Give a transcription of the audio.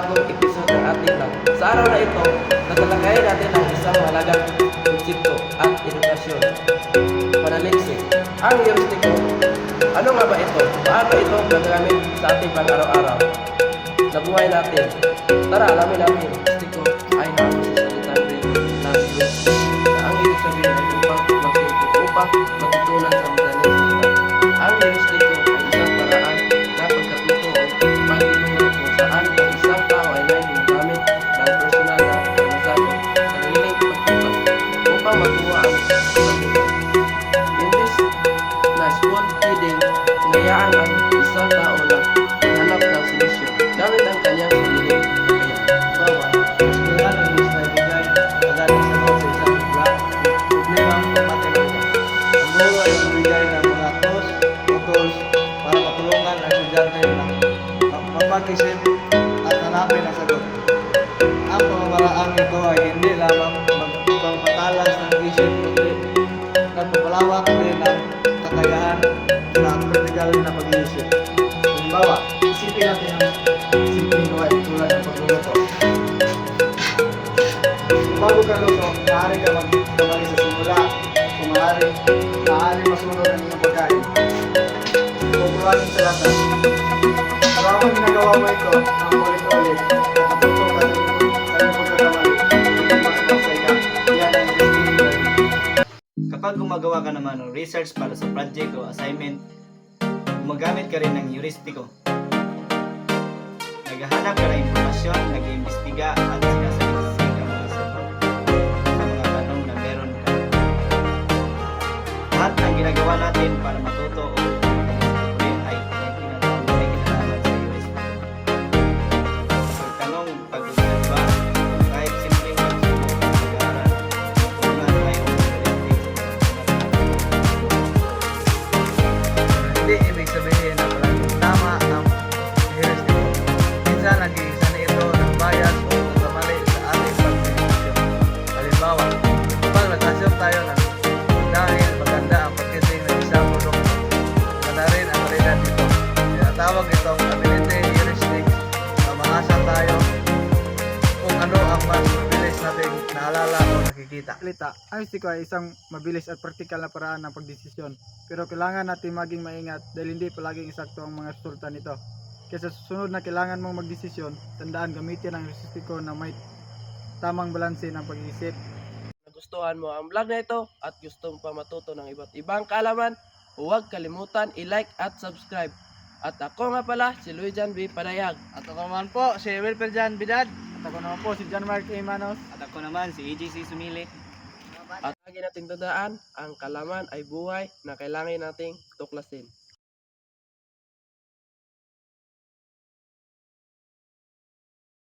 panibagong episode ng ating vlog. Sa araw na ito, tatalakayin natin ang isang mahalagang konsepto at edukasyon. Panaliksik. Ang heuristiko. Ano nga ba ito? Paano ito gagamit sa ating pang-araw-araw sa buhay natin? Tara, alamin natin. Heuristiko ay nakasasalitan rin ng heuristic na ang ibig sabihin ay upang magsimpo, upang matutunan sa madaling salita. Ang heuristiko ay isang paraan na pagkatuto o pagtuturo kung saan ang isang tao ay may gumagamit ng personal na karanasan o sariling pagtukan upang makuha ang salita. Imbis na spoon feeding, hinayaan ang isang tao na hanap ng solusyon gamit ang kanyang sariling kakayahan. Bawa, eskwelahan ang gusto ay bigay madaling sagot sa isang problema o matematika. Ang guro ay magbigay ng mga tools para matulungan ang estudyante na mapag-isip at hanapin ang sagot. Ang pamamaraang ito ay hindi lamang magpapatalas ng isip, kundi nagpapalawak din ang kakayahan sa kritikal na pag-iisip. Halimbawa, isipin natin ang simpleng gawain tulad ng pagluluto. Bago ka luto, maaari ka magkamali sa simula. Kung maaari masunod ang iyong pagkain. Pagkuhanin sa lata. Pero habang ginagawa mo ito, ang ulit-ulit, nakatuto ka sa iyong pagkakamali. Hindi masabak sa ika. Yan ang listening learning. Kapag gumagawa ka naman ng research para sa project o assignment, gumagamit ka rin ng heuristiko. Naghahanap ka ng impormasyon, nag-iimbestiga at sinasaliksik ang mga sagot sa mga tanong na meron ka. Lahat ang ginagawa natin para matuto o mag-isip ay kinalaman sa heuristiko. Pagtanong, pag-usawa, kahit simpleng pagsubok ng pag-aaral, tulad tayo ng heuristics. Hindi ibig sabihin na palaging tama ang heuristiko. Minsan nag-iisa ito ng bias o nagkamali sa ating pagdesisyon. Halimbawa, kapag nag-assume tayo na dahil maganda ang pagkising ng isang produkto, maganda rin ang realidad nito. Tinatawag itong ability heuristics na maasa tayo kung ano ang mas mabilis nating naalala o nakikita. Ang heuristiko ay isang mabilis at praktikal na paraan ng pagdesisyon. Pero kailangan natin maging maingat dahil hindi palaging eksakto ang mga resulta nito. Kaya sa susunod na kailangan mong magdesisyon, tandaan gamitin ang heuristiko na may tamang balanse ng pag-iisip. Nagustuhan mo ang vlog na ito at gusto mo pa matuto ng iba't ibang kaalaman, huwag kalimutan i-like at subscribe. At ako nga pala, si Luijan B. Panayag. At ako naman po, si Wilper Jan Bidad. At ako naman po si John Mark A. Manos. At ako naman, si EJC Sumili. At lagi nating tandaan, ang kalaman ay buhay na kailangan nating tuklasin.